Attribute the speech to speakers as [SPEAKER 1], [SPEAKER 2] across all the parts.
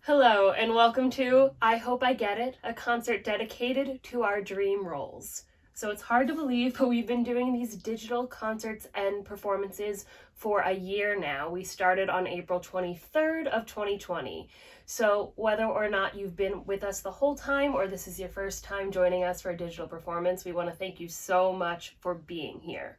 [SPEAKER 1] Hello, and welcome to I Hope I Get It, a concert dedicated to our dream roles. So it's hard to believe, but we've been doing these digital concerts and performances for a year now. We started on April 23rd of 2020. So whether or not you've been with us the whole time or this is your first time joining us for a digital performance, we want to thank you so much for being here.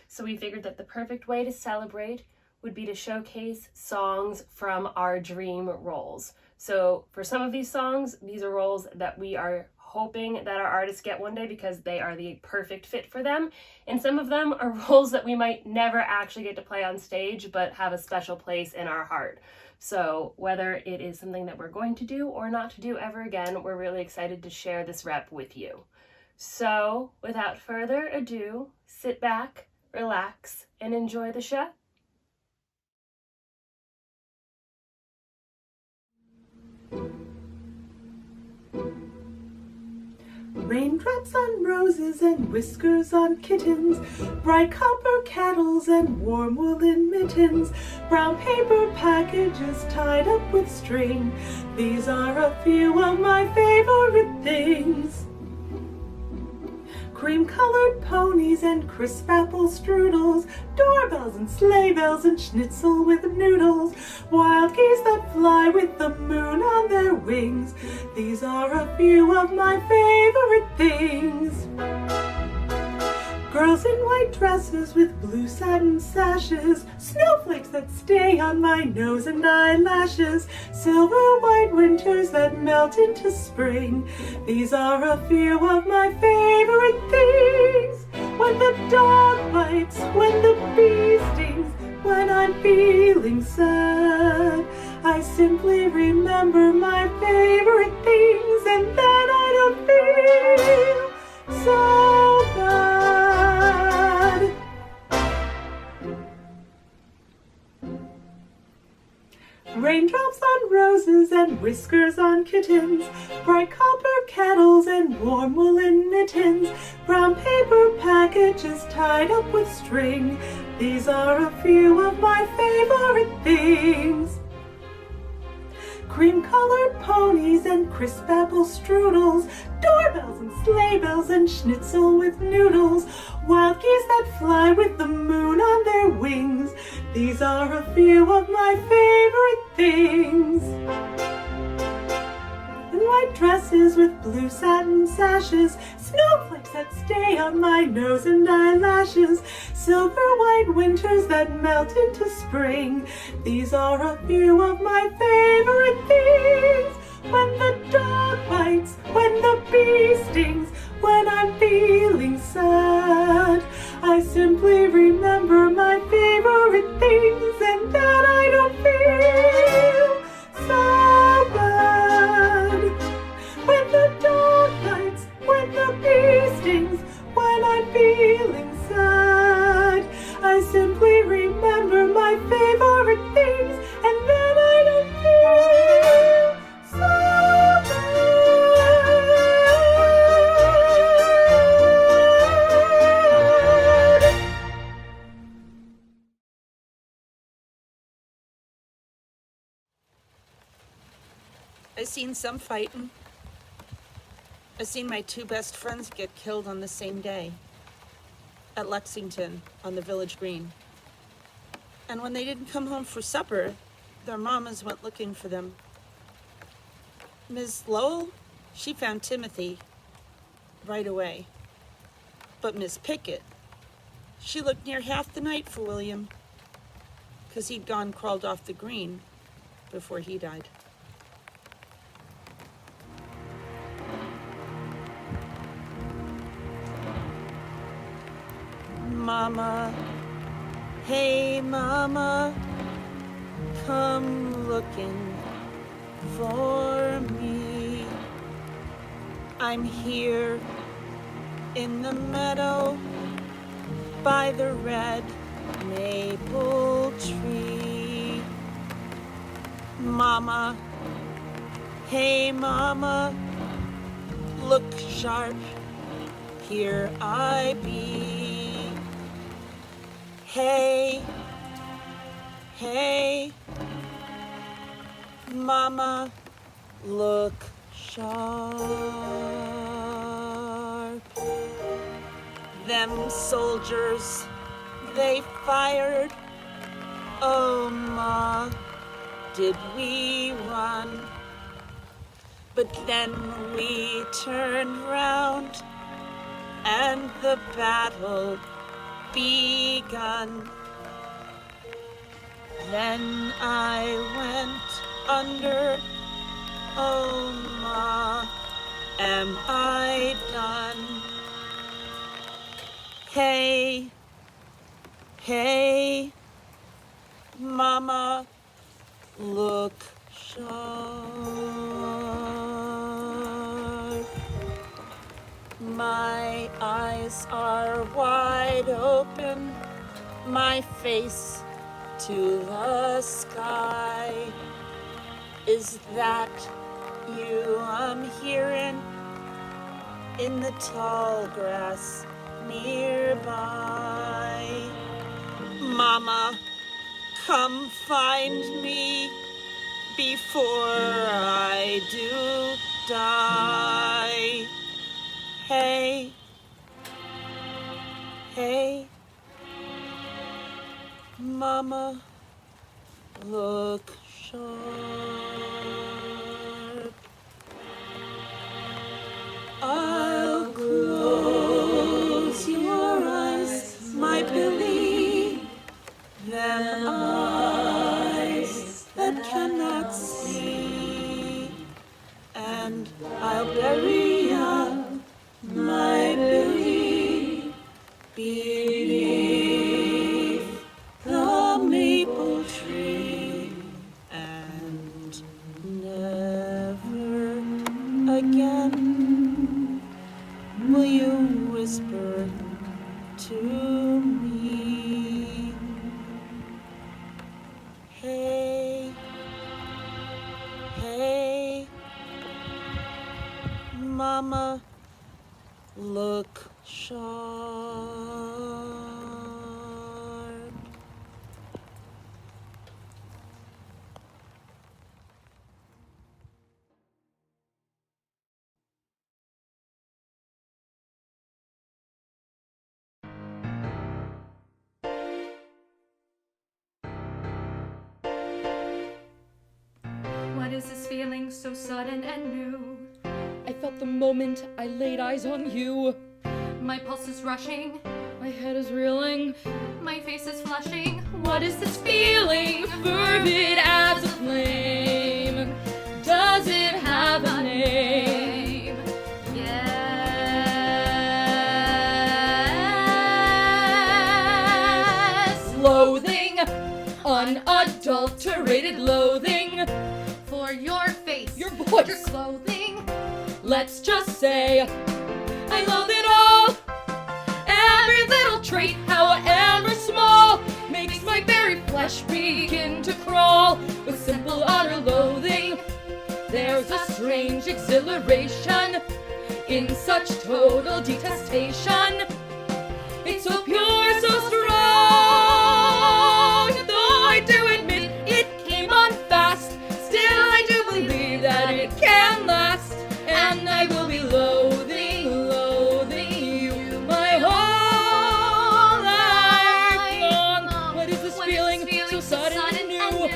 [SPEAKER 1] So we figured that the perfect way to celebrate would be to showcase songs from our dream roles. So for some of these songs, these are roles that we are hoping that our artists get one day because they are the perfect fit for them. And some of them are roles that we might never actually get to play on stage, but have a special place in our heart. So whether it is something that we're going to do or not to do ever again, we're really excited to share this rep with you. So without further ado, sit back, relax, and enjoy the show.
[SPEAKER 2] Raindrops on roses and whiskers on kittens, bright copper kettles and warm woolen mittens, brown paper packages tied up with string. These are a few of my favorite things. Cream-colored ponies and crisp apple strudels, doorbells and sleigh bells and schnitzel with noodles, wild geese that fly with the moon on their wings. These are a few of my favorite things. Girls in white dresses with blue satin sashes, snowflakes that stay on my nose and eyelashes, silver white winters that melt into spring. These are a few of my favorite things. When the dog bites, when the bee stings, when I'm feeling sad, I simply remember my favorite things, and then I don't feel so bad. Raindrops on roses and whiskers on kittens, bright copper kettles and warm woolen mittens, brown paper packages tied up with string. These are a few of my favorite things. Cream-colored ponies and crisp apple strudels, doorbells and sleigh bells and schnitzel with noodles, wild geese that fly with the moon on their wings. These are a few of my favorite things. In white dresses with blue satin sashes, snowflakes that stay on my nose and eyelashes, silver white winters that melt into spring. These are a few of my favorite things. When the dog bites, when the bee stings, when I'm feeling sad, I simply remember my favorite things, and then I don't feel so bad. When the dog bites, when the bee stings, when I'm feeling sad, I simply remember my favorite things, and then I don't feel so bad.
[SPEAKER 3] I seen some fighting. I seen my two best friends get killed on the same day at Lexington on the village green. And when they didn't come home for supper, their mamas went looking for them. Ms. Lowell, she found Timothy right away. But Miss Pickett, she looked near half the night for William, 'cause he'd crawled off the green before he died. Mama, hey mama, come looking for me. I'm here in the meadow by the red maple tree. Mama, hey mama, look sharp, here I be. Hey, Mama, look sharp. Them soldiers, they fired. Oh, Ma, did we run? But then we turned round and the battle begun. Then I went under. Oh, Ma, am I done? Hey, hey, Mama, look sharp. My eyes are wide open, my face to the sky. Is that you I'm hearing in the tall grass nearby? Mama, come find me before I do die. Hey, hey, Mama, look sharp. I'll close your eyes, my Billy, them eyes that cannot see, and I'll bury ya, my Billy, beneath the maple tree, and never again will you whisper to me. Hey, hey, Mama, look sharp.
[SPEAKER 4] What is this feeling so sudden and new?
[SPEAKER 5] I felt the moment I laid eyes on you.
[SPEAKER 4] My pulse is rushing,
[SPEAKER 5] My head is reeling.
[SPEAKER 4] my face is flushing.
[SPEAKER 5] What is this feeling? Fervid as a flame. Does it have a name?
[SPEAKER 4] Yes.
[SPEAKER 5] Loathing, unadulterated loathing.
[SPEAKER 4] For your face,
[SPEAKER 5] Your voice.
[SPEAKER 4] your clothing.
[SPEAKER 5] Let's just say I loathe it all. Every little trait, however small, makes my very flesh begin to crawl. With simple utter loathing, there's a strange exhilaration in such total detestation. It's so pure, so strong. Though I do admit it came on fast, still I do believe that it can last. And I will be loathing, loathing you my whole life long. What is this feeling so sudden and new?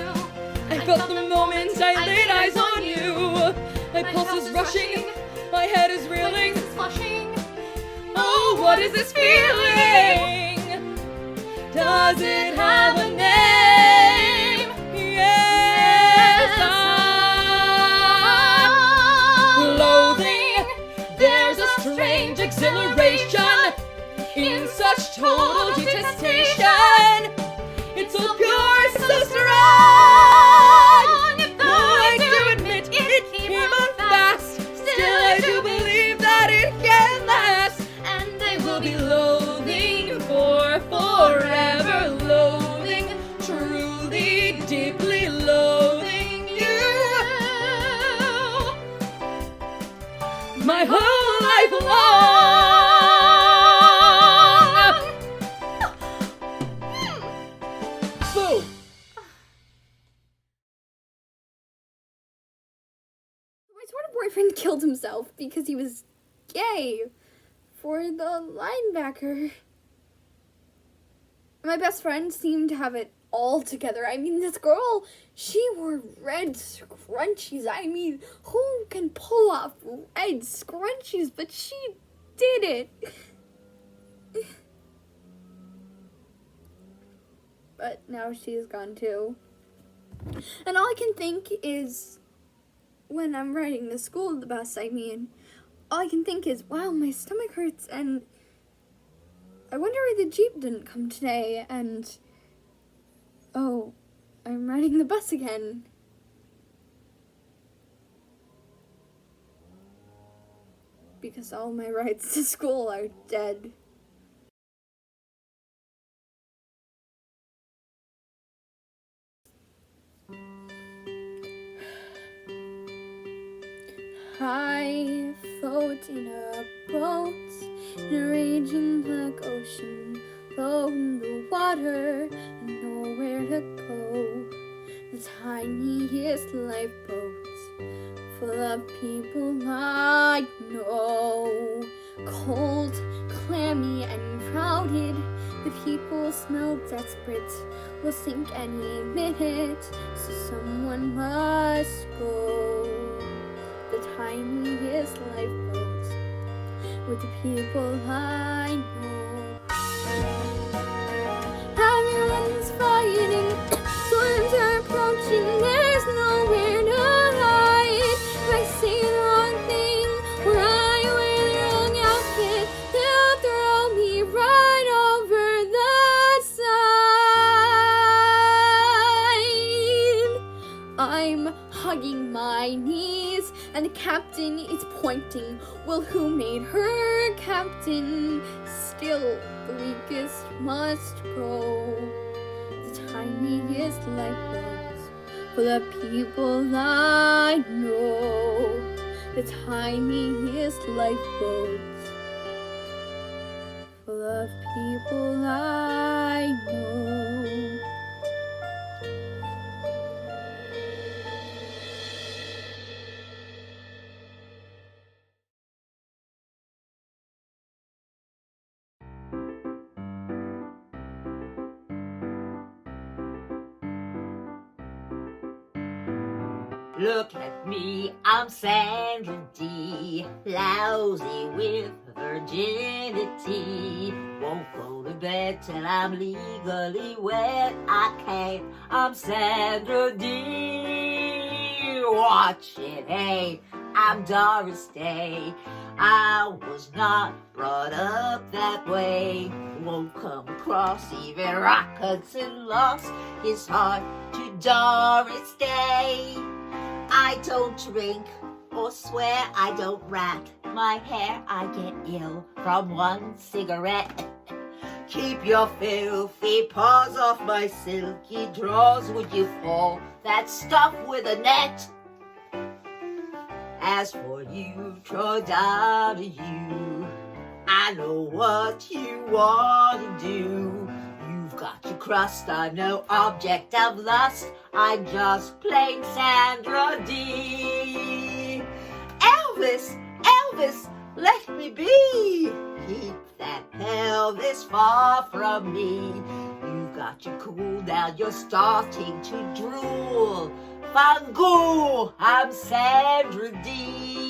[SPEAKER 5] I felt the moment I laid eyes on you. My pulse is rushing, my head is reeling.
[SPEAKER 4] It's flushing.
[SPEAKER 5] Oh, what is this feeling? Does it have a name? Yes, loathing. There's a strange exhilaration in such total detestation. It's so pure, so strong. Though I do admit it came on fast, still I do believe that it can last.
[SPEAKER 4] And I
[SPEAKER 5] Will be loathing for forever, loathing, truly, deeply loathing you. My whole life long. Boom.
[SPEAKER 6] boyfriend killed himself because he was gay for the linebacker. My best friend seemed to have it all together. I mean, this girl, she wore red scrunchies. I mean, who can pull off red scrunchies? But she did it. But now she's gone too. And all I can think is, when I'm riding to school the bus, I mean, all I can think is, wow, my stomach hurts, and I wonder why the Jeep didn't come today, and oh, I'm riding the bus again. Because all my rides to school are dead. I float in a boat in a raging black ocean, low in the water and nowhere to go. The tiniest lifeboat full of people I know. Cold, clammy, and crowded, the people smell desperate, will sink any minute, so someone must go. The tiniest lifeboat with the people I know. Everyone's fighting, storms are approaching, there's nowhere to hide. If I say the wrong thing or I wear the wrong outfit, they'll throw me right over the side. I'm hugging my knees, and the captain is pointing. Well, who made her captain? Still, the weakest must go. The tiniest lifeboat full of people I know. The tiniest lifeboat full of people I know.
[SPEAKER 7] Look at me, I'm Sandra D, lousy with virginity. Won't go to bed till I'm legally wed. I can't, I'm Sandra D. Watch it, hey, I'm Doris Day. I was not brought up that way. Won't come across even Rock Hudson lost his heart to Doris Day. I don't drink or swear, I don't rat my hair. I get ill from one cigarette. Keep your filthy paws off my silky drawers. Would you fall that stuff with a net? As for you, draw down to you, I know what you want to do. You've got your crust, I'm no object of lust. I'm just plain Sandra D. Elvis, Elvis, let me be. Keep that pelvis far from me. You've got your cool, now you're starting to drool. Fangool, I'm Sandra D.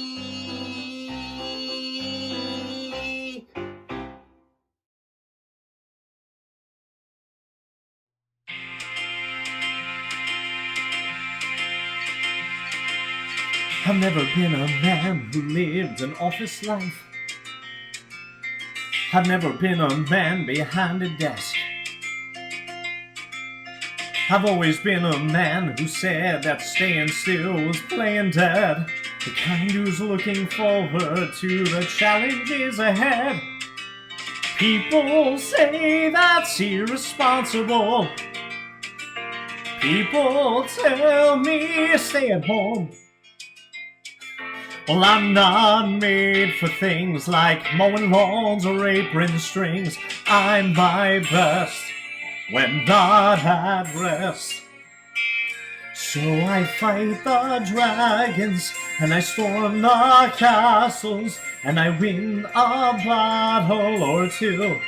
[SPEAKER 8] I've never been a man who lived an office life. I've never been a man behind a desk. I've always been a man who said that staying still was playing dead. The kind who's looking forward to the challenges ahead. People say that's irresponsible. People tell me stay at home. Well, I'm not made for things like mowing lawns or apron strings. I'm my best when not at rest. So I fight the dragons and I storm the castles, and I win a battle or two.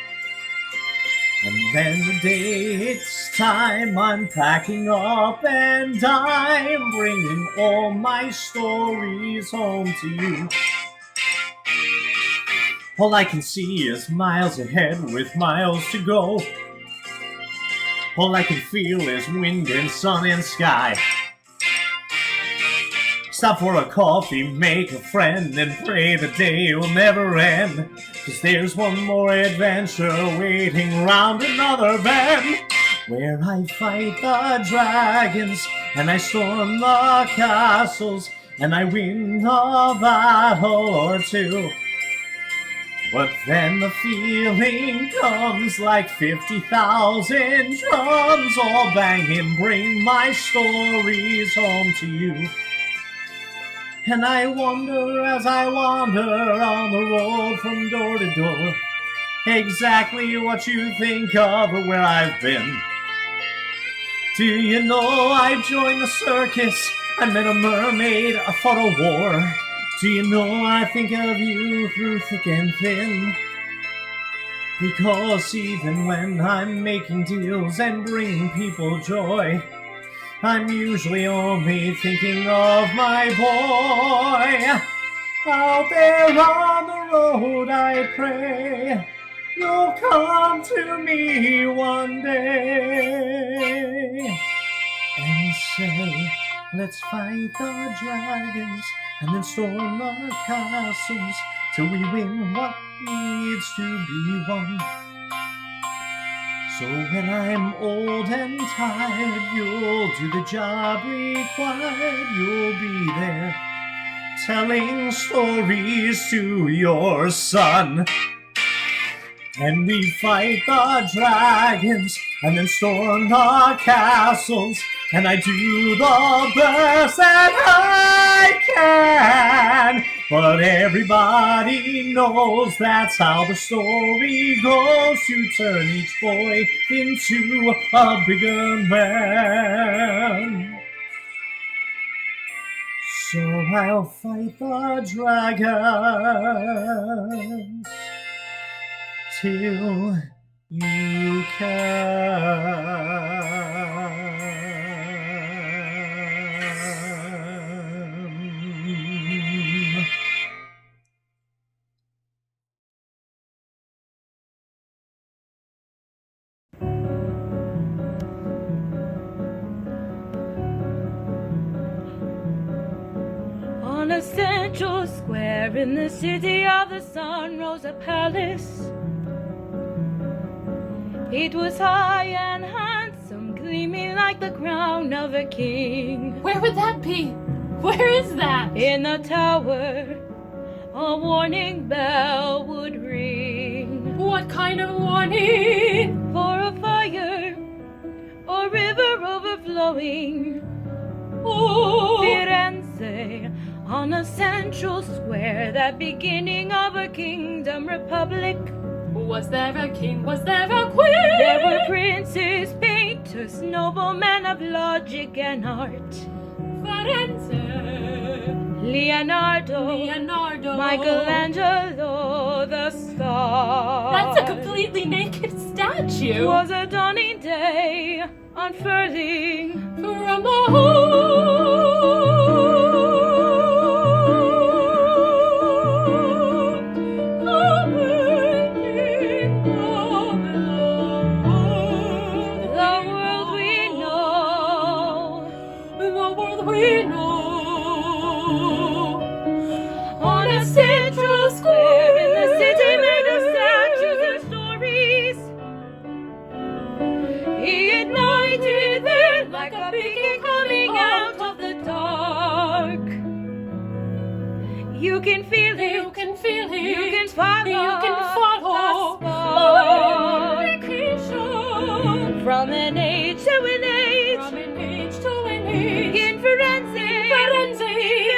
[SPEAKER 8] And then the day it's time, I'm packing up and I'm bringing all my stories home to you. All I can see is miles ahead with miles to go. All I can feel is wind and sun and sky. Stop for a coffee, make a friend, and pray the day will never end. 'Cause there's one more adventure waiting round another bend, where I fight the dragons, and I storm the castles, and I win a battle or two. But then the feeling comes like 50,000 drums all banging, bring my stories home to you. And I wonder as I wander on the road from door to door, exactly what you think of or where I've been. Do you know I joined the circus? I met a mermaid, I fought a war. Do you know I think of you through thick and thin? Because even when I'm making deals and bringing people joy, I'm usually only thinking of my boy. Out there on the road I pray you'll come to me one day and say, let's fight the dragons and then storm the castles till we win what needs to be won. So when I'm old and tired, you'll do the job required. You'll be there telling stories to your son. And we fight the dragons and then storm the castles, and I do the best that I can. But everybody knows that's how the story goes, to turn each boy into a bigger man. So I'll fight the dragons till you can.
[SPEAKER 5] On a central square in the city of the sun rose a palace. It was high and handsome, gleaming like the crown of a king.
[SPEAKER 1] Where would that be? Where is that?
[SPEAKER 5] In the tower, a warning bell would ring.
[SPEAKER 1] What kind of warning?
[SPEAKER 5] For a fire, a river overflowing.
[SPEAKER 1] Oh,
[SPEAKER 5] Firenze, on a central square, that beginning of a kingdom republic.
[SPEAKER 1] was there a king? Was there a queen?
[SPEAKER 5] There were princes, painters, noblemen of logic and art.
[SPEAKER 1] Firenze,
[SPEAKER 5] Leonardo, Michelangelo, the star.
[SPEAKER 1] That's a completely naked statue.
[SPEAKER 5] It was a dawning day, unfurling
[SPEAKER 1] From the home.
[SPEAKER 5] You can feel it.
[SPEAKER 1] You can feel it.
[SPEAKER 5] You can follow.
[SPEAKER 1] You can follow.
[SPEAKER 5] The spark.
[SPEAKER 1] Vacation.
[SPEAKER 5] From an age to an age.
[SPEAKER 1] From an age to an age.
[SPEAKER 5] In Firenze.
[SPEAKER 1] Firenze.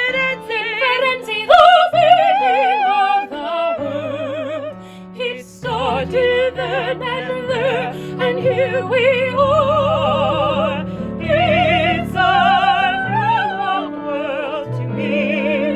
[SPEAKER 5] Firenze.
[SPEAKER 1] Firenze. The beginning of the world. It started then and there, and here we are. It's a new world to me.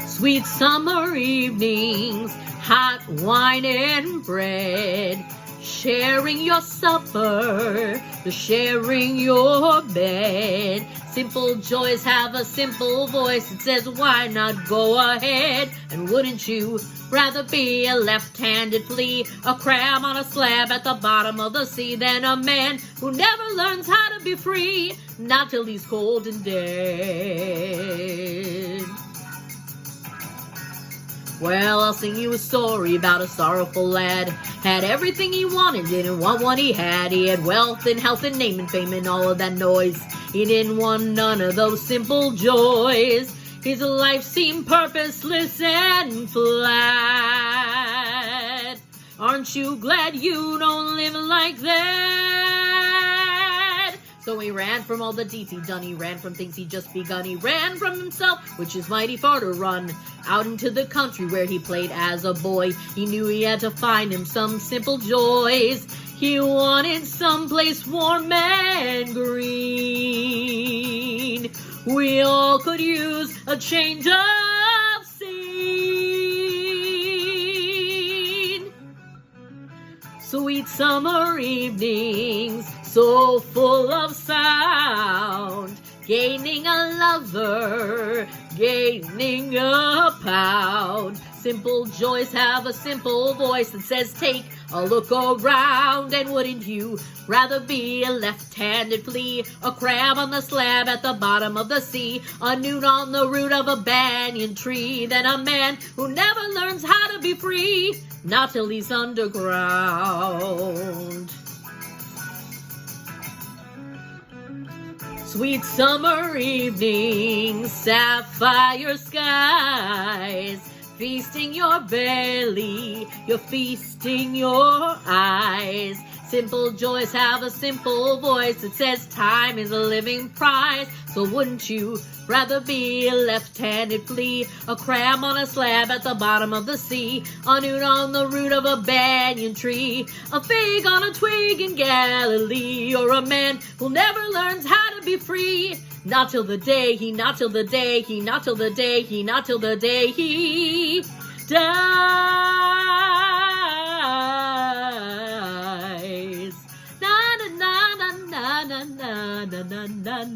[SPEAKER 7] Sweet summer evenings, hot wine and bread, sharing your supper, sharing your bed. Simple joys have a simple voice that says, why not go ahead? And wouldn't you rather be a left-handed flea, a crab on a slab at the bottom of the sea, than a man who never learns how to be free, not till he's cold and dead? Well, I'll sing you a story about a sorrowful lad. Had everything he wanted, didn't want what he had. He had wealth and health and name and fame and all of that noise. He didn't want none of those simple joys. His life seemed purposeless and flat. Aren't you glad you don't live like that? So he ran from all the deeds he'd done. He ran from things he'd just begun. He ran from himself, which is mighty far to run, out into the country where he played as a boy. He knew he had to find him some simple joys. He wanted someplace warm and green. We all could use a change of scene. Sweet summer evenings, so full of sound, gaining a lover, gaining a pound. Simple joys have a simple voice that says, take a look around. And wouldn't you rather be a left-handed flea, a crab on the slab at the bottom of the sea, a newt on the root of a banyan tree, than a man who never learns how to be free, not till he's underground? Sweet summer evenings, sapphire skies, feasting your belly, you're feasting your eyes. Simple joys have a simple voice that says time is a living prize. So wouldn't you rather be a left-handed flea, a crab on a slab at the bottom of the sea, a newt on the root of a banyan tree, a fig on a twig in Galilee, or a man who never learns how to be free, not till the day he, not till the day he, not till the day he, not till the day he dies. Na na na na na na na na na na na na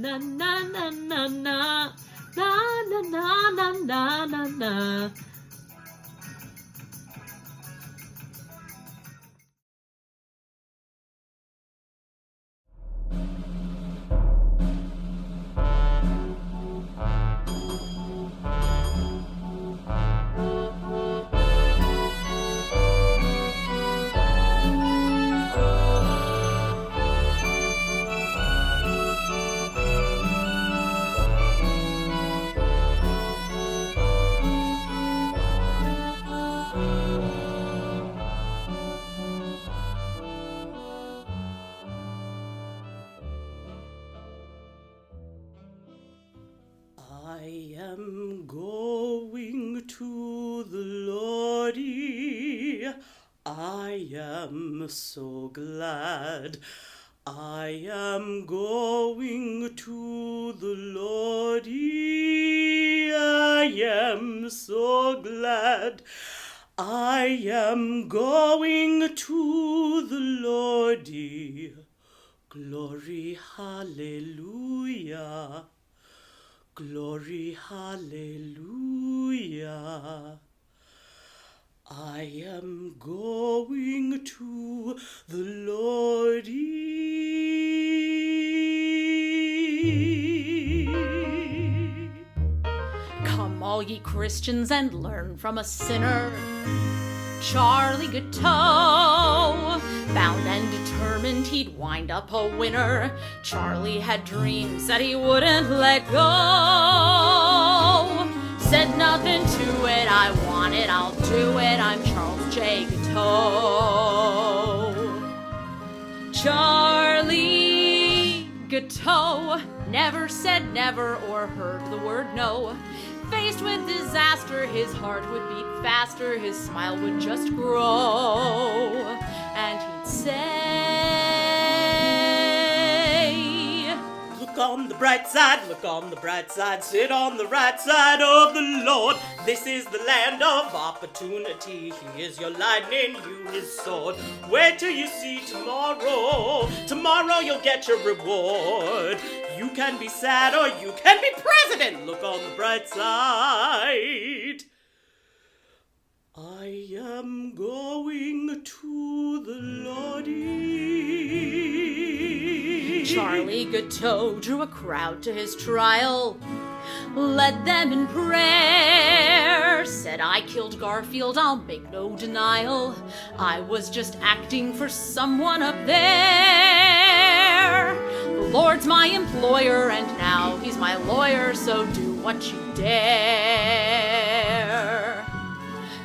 [SPEAKER 7] na na na na na na na.
[SPEAKER 2] I am going to the Lordy. I am so glad. I am going to the Lordy. I am so glad. I am going to Lordy. Glory, hallelujah. Glory, hallelujah. I am going to the Lordy.
[SPEAKER 5] Come, all ye Christians, and learn from a sinner. Charlie Guiteau, bound and determined he'd wind up a winner. Charlie had dreams that he wouldn't let go. Said nothing to it, I want it, I'll do it. I'm Charles J. Guiteau. Charlie Guiteau never said never or heard the word no. Faced with disaster, his heart would beat faster, his smile would just grow, and he'd say,
[SPEAKER 2] Look on the bright side, look on the bright side, sit on the right side of the Lord. This is the land of opportunity. He is your lightning, you his sword. Wait till you see tomorrow. Tomorrow you'll get your reward. You can be sad or you can be president. Look on the bright side. I am going to the Lordy.
[SPEAKER 5] Charlie Guiteau drew a crowd to his trial, led them in prayer, said, I killed Garfield, I'll make no denial. I was just acting for someone up there. The Lord's my employer, and now he's my lawyer, so do what you dare.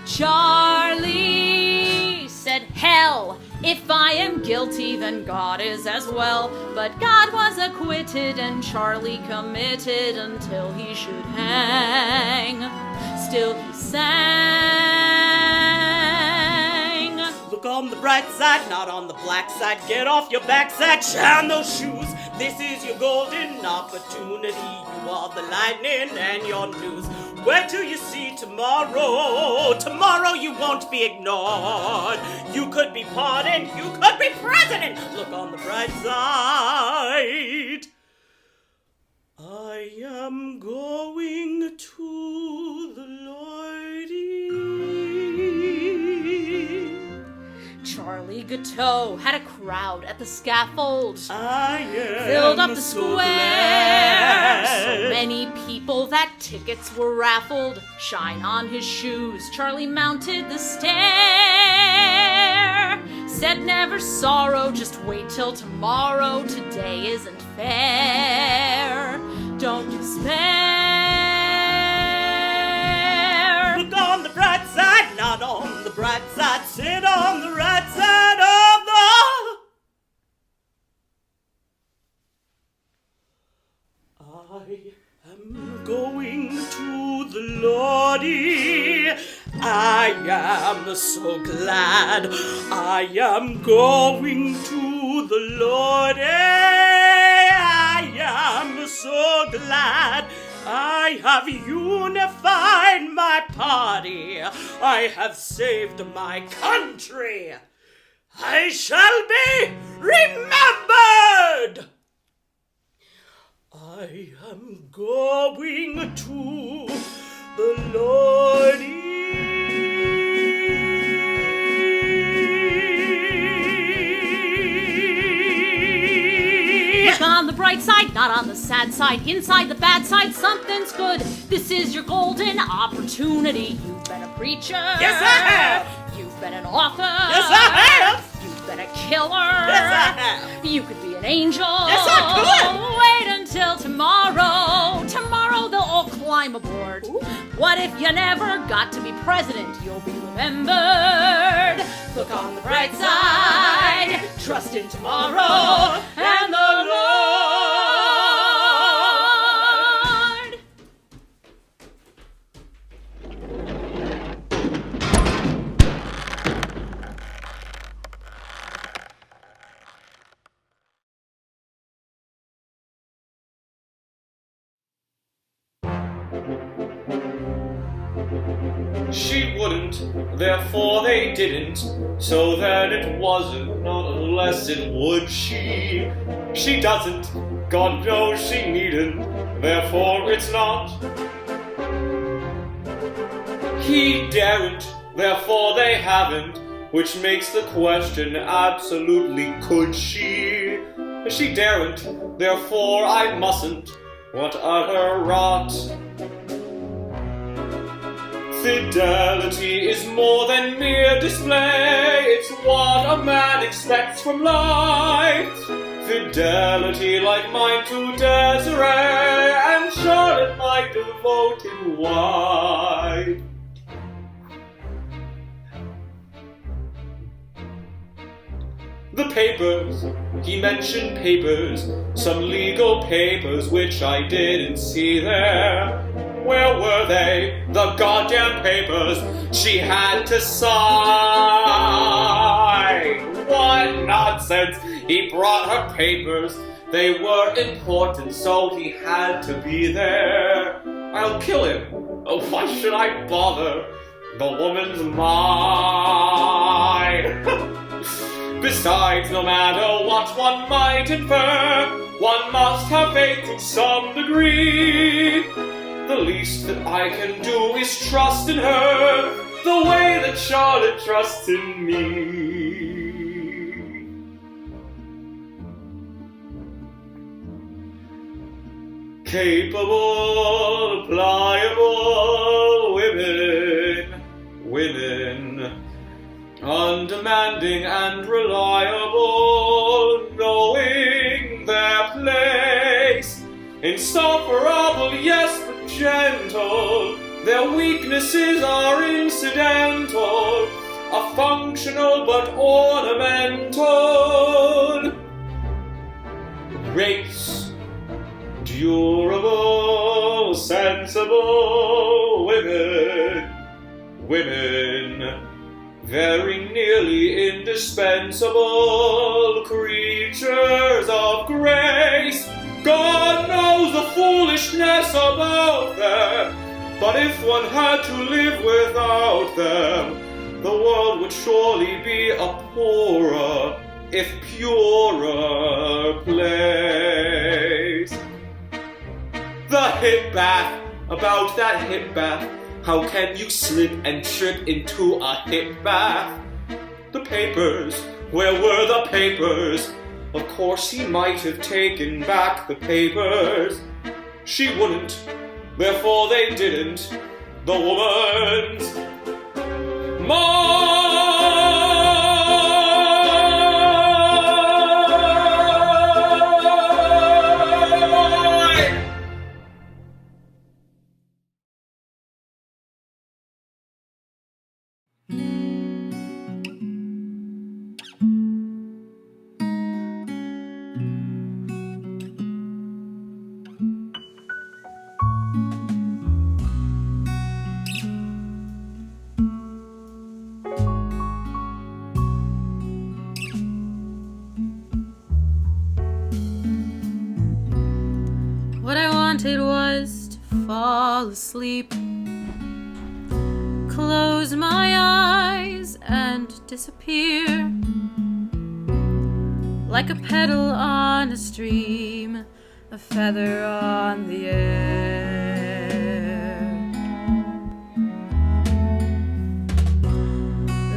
[SPEAKER 5] Charlie said, hell, if I am guilty, then God is as well. But God was acquitted, and Charlie committed until he should hang. Still he sang.
[SPEAKER 2] Look on the bright side, not on the black side. Get off your backside, shine those shoes. This is your golden opportunity. You are the lightning and your news. Wait till you see tomorrow. Tomorrow you won't be ignored. You could be pardoned, you could be president. Look on the bright side. I am going to the Lordy.
[SPEAKER 5] Charlie Guiteau had a crowd at the scaffold.
[SPEAKER 2] I am
[SPEAKER 5] Filled up the
[SPEAKER 2] so
[SPEAKER 5] square.
[SPEAKER 2] glad.
[SPEAKER 5] So many people that tickets were raffled. Shine on his shoes. Charlie mounted the stair. Said never sorrow, just wait till tomorrow. Today isn't fair. Don't despair.
[SPEAKER 2] Look on the bright side, not on the bright side. Sit on the right side of the... I am going to the Lordy. I am so glad. I am going to the Lordy. I am so glad. I have unified my party. I have saved my country. I shall be remembered. I am going to the Lordy.
[SPEAKER 5] Look on the bright side, not on the sad side. Inside the bad side, something's good. This is your golden opportunity. You've been a preacher.
[SPEAKER 2] Yes, I have.
[SPEAKER 5] You've been an author.
[SPEAKER 2] Yes, I have.
[SPEAKER 5] You've been a killer.
[SPEAKER 2] Yes, I have.
[SPEAKER 5] You could be an angel.
[SPEAKER 2] Yes, I could.
[SPEAKER 5] Wait until tomorrow. Tomorrow they'll all climb aboard.
[SPEAKER 2] Ooh.
[SPEAKER 5] What if you never got to be president? You'll be remembered. Look on the bright side. Trust in tomorrow and the Lord.
[SPEAKER 8] She wouldn't, therefore they didn't, so then it wasn't, not unless it would she. She doesn't, God knows she needn't, therefore it's not. He daren't, therefore they haven't, which makes the question absolutely could she. She daren't, therefore I mustn't, what utter rot. Fidelity is more than mere display, it's what a man expects from life. Fidelity like mine to Desiree, and Charlotte my devoted wife. The papers, he mentioned papers, some legal papers which I didn't see there. Where were they, the goddamn papers she had to sign? What nonsense, he brought her papers, they were important so he had to be there. I'll kill him, oh, why should I bother, the woman's mine. Besides, no matter what one might infer, one must have faith to some degree. The least that I can do is trust in her, the way that Charlotte trusts in me. Capable, pliable women, undemanding and reliable, knowing their place, insufferable, yes, but gentle, their weaknesses are incidental, a functional but ornamental. Race, durable, sensible women, very nearly indispensable creatures of grace. God knows the foolishness about them, but if one had to live without them, the world would surely be a poorer, if purer place. The hip bath, about that hip bath, how can you slip and trip into a hip bath? The papers, where were the papers? Of course he might have taken back the papers. She wouldn't, therefore they didn't. The woman's mine.
[SPEAKER 5] It was to fall asleep, close my eyes and disappear, like a petal on a stream, a feather on the air.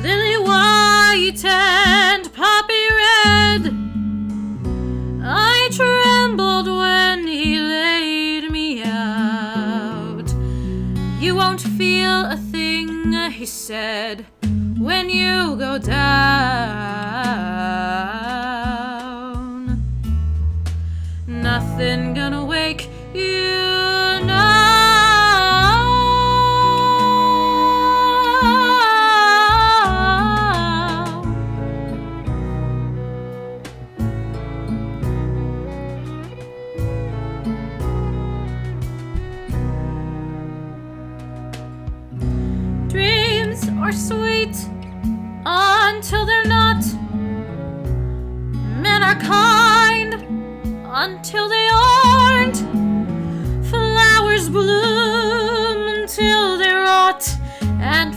[SPEAKER 5] Lily white and poppy red, I trembled when he laid me out. You won't feel a thing, he said, when you go down. Nothing gonna wake you now. Are sweet until they're not. Men are kind until they aren't. Flowers bloom until they rot, and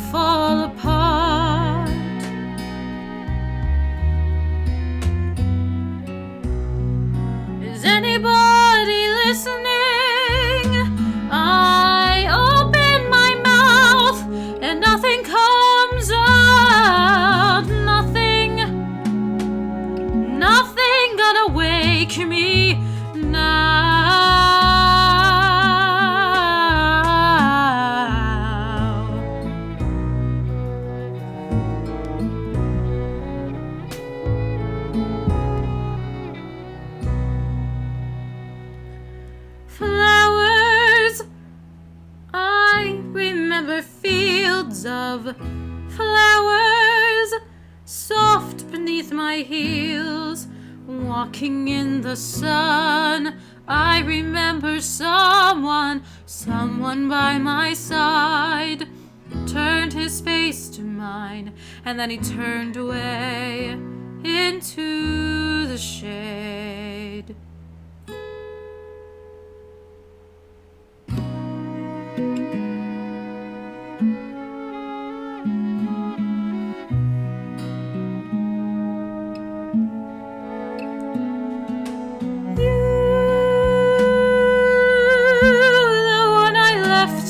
[SPEAKER 4] take me now. Flowers, I remember fields of flowers, soft beneath my heels, walking in the sun. I remember someone by my side, turned his face to mine, and then he turned away into the shade.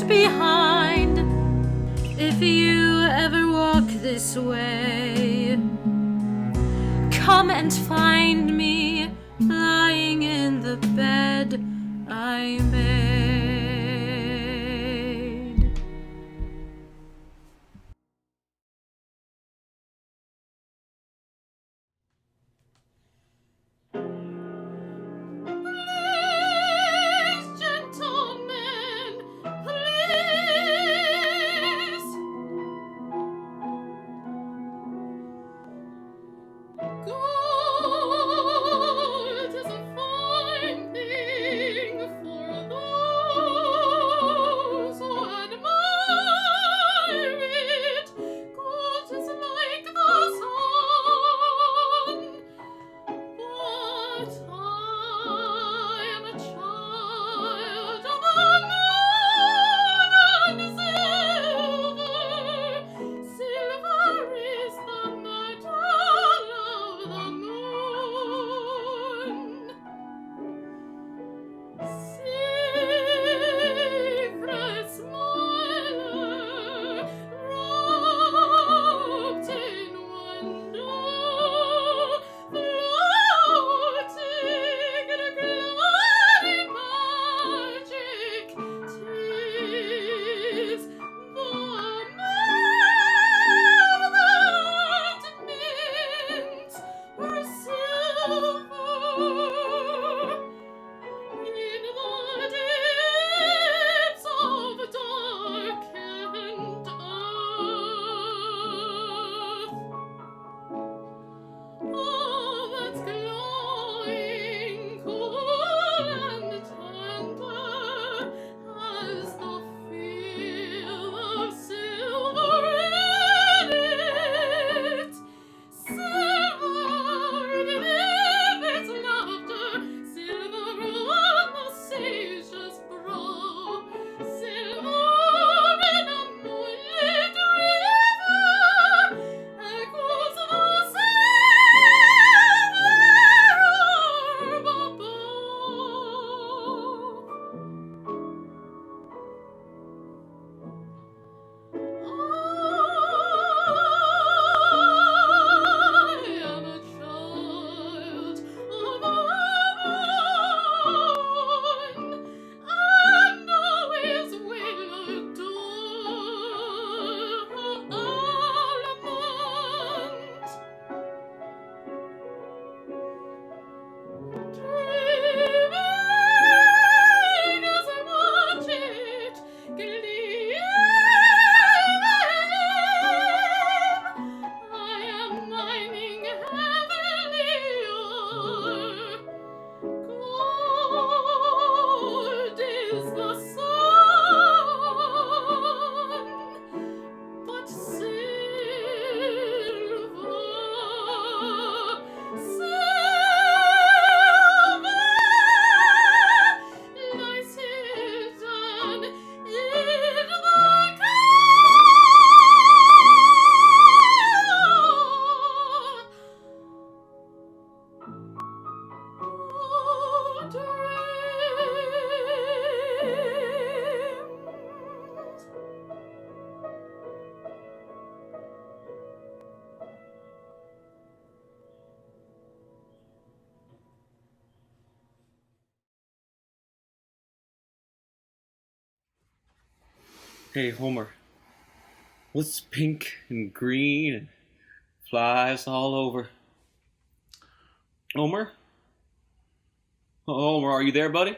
[SPEAKER 4] Behind, if you ever walk this way, come and find me lying in the bed I made. Please, gentlemen, please. Gold is a fine thing for those
[SPEAKER 9] Hey, Homer. What's pink and green and flies all over? Homer? Homer, are you there, buddy?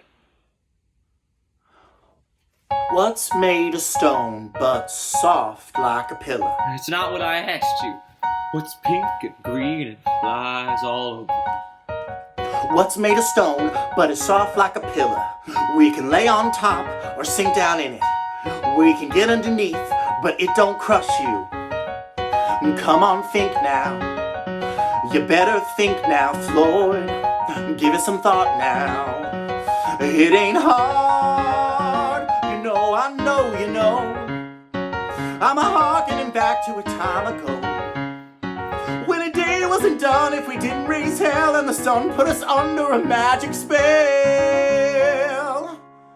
[SPEAKER 10] What's made of stone but soft like a pillar?
[SPEAKER 9] It's not what I asked you. What's pink and green and flies all over?
[SPEAKER 10] What's made of stone but is soft like a pillar? We can lay on top or sink down in it. We can get underneath, but it don't crush you. Come on, think now. You better think now, Floyd. Give it some thought now. It ain't hard. You know, I know, you know. I'm a-harkening back to a time ago, when a day wasn't done if we didn't raise hell and the sun put us under a magic spell.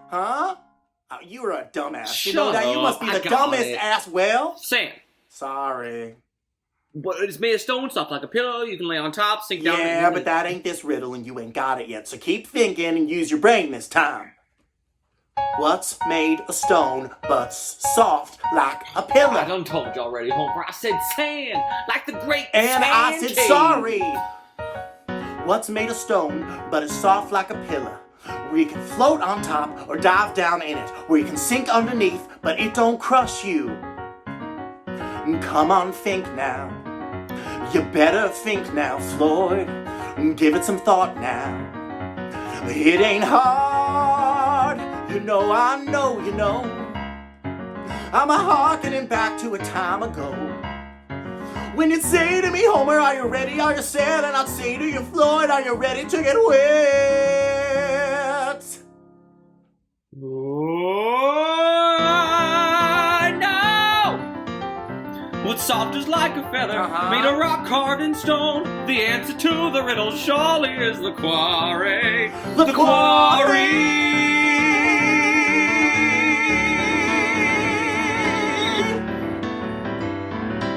[SPEAKER 10] Huh? Oh, you were a dumbass. You know that? You must be the dumbest ass. Well,
[SPEAKER 9] Sam.
[SPEAKER 10] Sorry.
[SPEAKER 9] But it's made of stone, soft like a pillow. You can lay on top, sink down.
[SPEAKER 10] Yeah, but that ain't this riddle and you ain't got it yet. So keep thinking and use your brain this time. What's made of stone but soft like a pillow?
[SPEAKER 9] I done told you already, Homer. I said sand, like the great
[SPEAKER 10] and
[SPEAKER 9] sand
[SPEAKER 10] I said
[SPEAKER 9] king.
[SPEAKER 10] sorry. What's made of stone but is soft like a pillow? Where you can float on top or dive down in it. Where you can sink underneath, but it don't crush you. Come on, think now. You better think now, Floyd. Give it some thought now. It ain't hard. You know, I know, you know. I'm a-harkening back to a time ago, when you'd say to me, Homer, are you ready, are you set? And I'd say to you, Floyd, are you ready to get wet?
[SPEAKER 9] Oh, no! What's soft is like a feather, made of rock carved in stone. The answer to the riddle surely is the quarry. The quarry!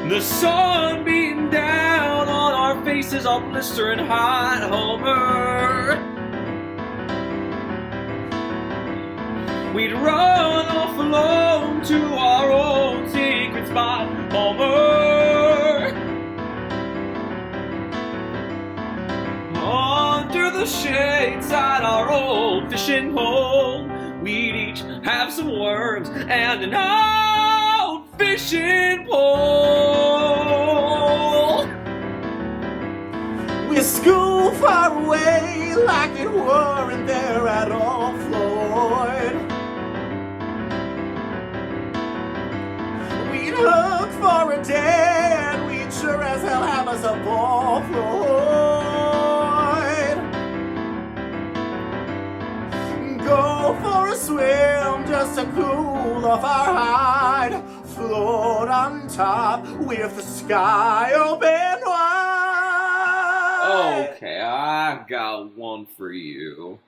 [SPEAKER 9] The sun beating down on our faces, all blistering hot, Homer. We'd run off alone to our own secret spot, Homer. Under the shade side our old fishing pole, we'd each have some worms and an old fishing pole.
[SPEAKER 10] With school far away, like it weren't there at all, Floyd. We'd look for a day, and we'd sure as hell have us a ball, Floyd. Go for a swim just to cool off our hide. Float on top with the sky open wide.
[SPEAKER 9] Okay, I got one for you.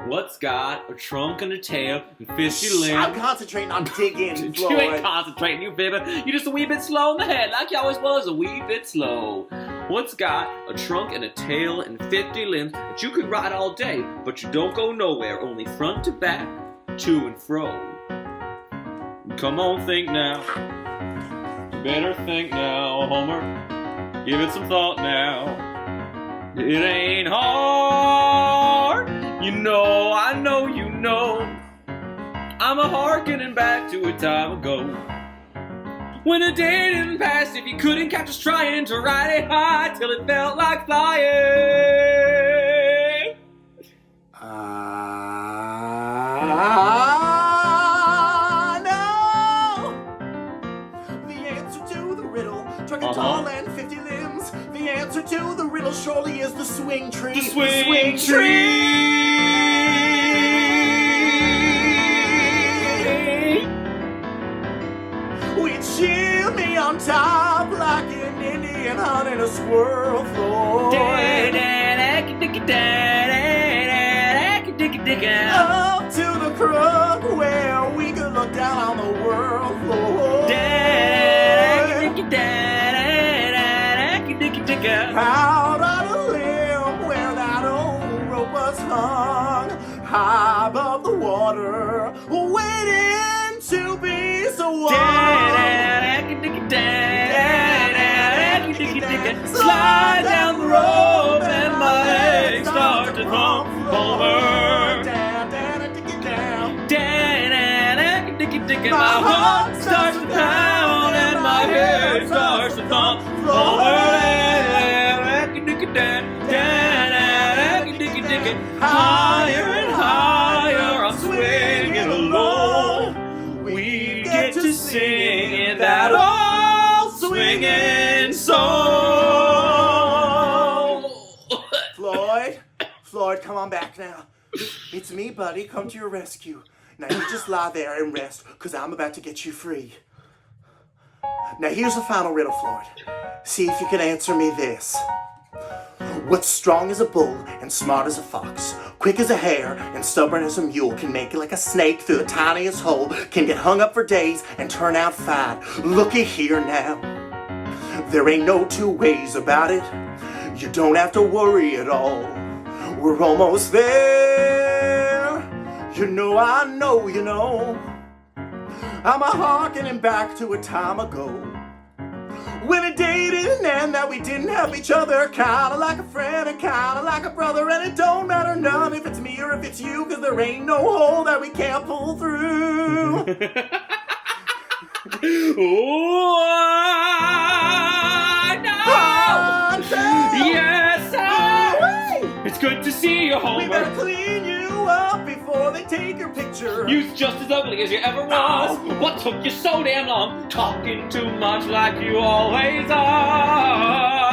[SPEAKER 9] What's got a trunk and a tail and 50 limbs?
[SPEAKER 10] I'm concentrating on digging,
[SPEAKER 9] You ain't concentrating, you baby. You're just a wee bit slow in the head, like you always was, a wee bit slow. What's got a trunk and a tail and 50 limbs that you could ride all day, but you don't go nowhere, only front to back, to and fro? Come on, think now. You better think now, Homer. Give it some thought now. It ain't hard. You know, I know, you know. I'm a-harkening back to a time ago, when a day didn't pass if you couldn't catch us trying to ride it high till it felt like flying.
[SPEAKER 10] Tall and 50 limbs. The answer to the riddle surely is the swing tree.
[SPEAKER 9] The swing tree.
[SPEAKER 10] We'd shield me on top like an Indian hunting a squirrel, Floyd. Up to the crook where we could look down on the world, Floyd. Out on a limb where that old rope was hung, high above the water, waiting to be So what?
[SPEAKER 9] Slide down the rope and my legs start to thump over. My heart starts to pound and my head starts to thump over. Higher and higher, I'm swinging along. We get to sing that old swinging song.
[SPEAKER 10] Floyd, come on back now. It's me, buddy. Come to your rescue. Now you just lie there and rest, because I'm about to get you free. Now here's the final riddle, Floyd. See if you can answer me this. What's strong as a bull and smart as a fox, quick as a hare and stubborn as a mule, can make it like a snake through the tiniest hole, can get hung up for days and turn out fine. Looky here now. There ain't no two ways about it. You don't have to worry at all. We're almost there. You know I know you know. I'm a-harkening back to a time ago when a day didn't end, that we didn't have each other, kinda like a friend and kinda like a brother. And it don't matter none if it's me or if it's you, cause there ain't no hole that we can't pull through.
[SPEAKER 9] Oh, I know. Yes, it's good to see you, Homer.
[SPEAKER 10] We better clean you up before they take your picture.
[SPEAKER 9] You's just as ugly as you ever was. What took you so damn long? Talking too much like you always are.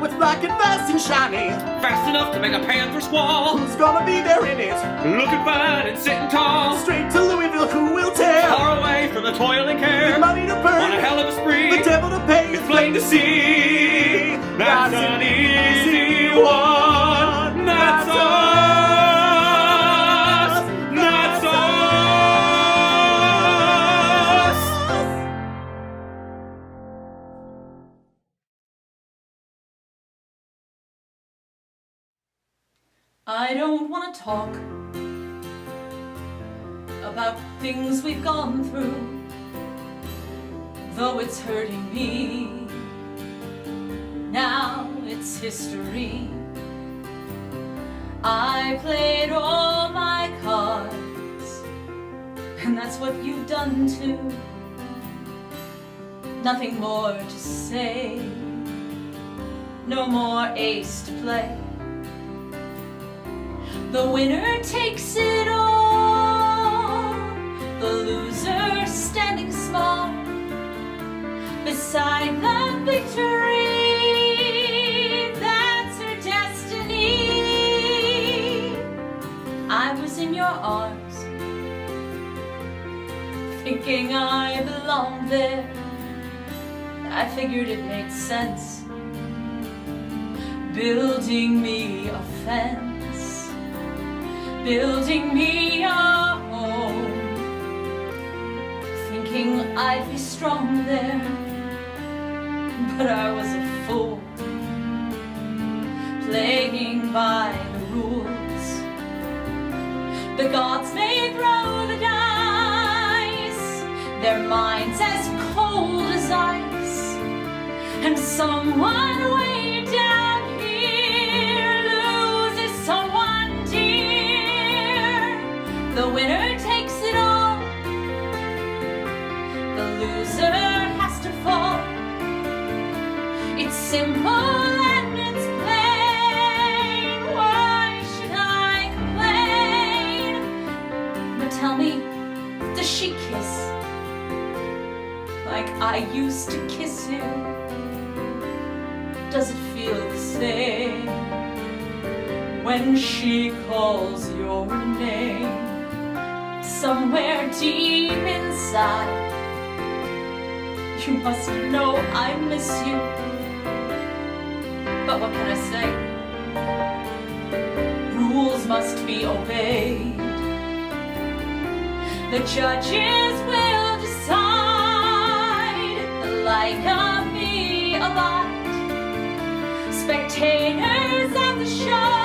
[SPEAKER 10] What's black and fast and shiny?
[SPEAKER 9] Fast enough to make a panther squall.
[SPEAKER 10] Who's gonna be there in it?
[SPEAKER 9] Looking fine and sitting tall.
[SPEAKER 10] Straight to Louisville, who will tell?
[SPEAKER 9] Far away from the toiling care.
[SPEAKER 10] With money to burn.
[SPEAKER 9] On a hell of a spree.
[SPEAKER 10] The devil to pay.
[SPEAKER 9] It's plain to see. That's an easy one. That's us. That's us.
[SPEAKER 5] I don't want to talk about things we've gone through, though it's hurting me. Now it's history. I played all my cards, and that's what you've done too. Nothing more to say, no more ace to play. The winner takes it all, the loser standing small beside the victory. That's her destiny. I was in your arms, thinking I belonged there. I figured it made sense, building me a fence, building me a home, thinking I'd be strong there, but I was a fool, playing by the rules. The gods may throw the dice, their minds as cold as ice, and someone way down here loses someone dear. The winner takes it all, the loser has to fall. It's simple and it's plain. Why should I complain? But tell me, does she kiss like I used to kiss you? Does it feel the same when she calls your name? Somewhere deep inside, you must know I miss you. But what can I say? Rules must be obeyed. The judges will decide. The light of me a lot. Spectators at the show,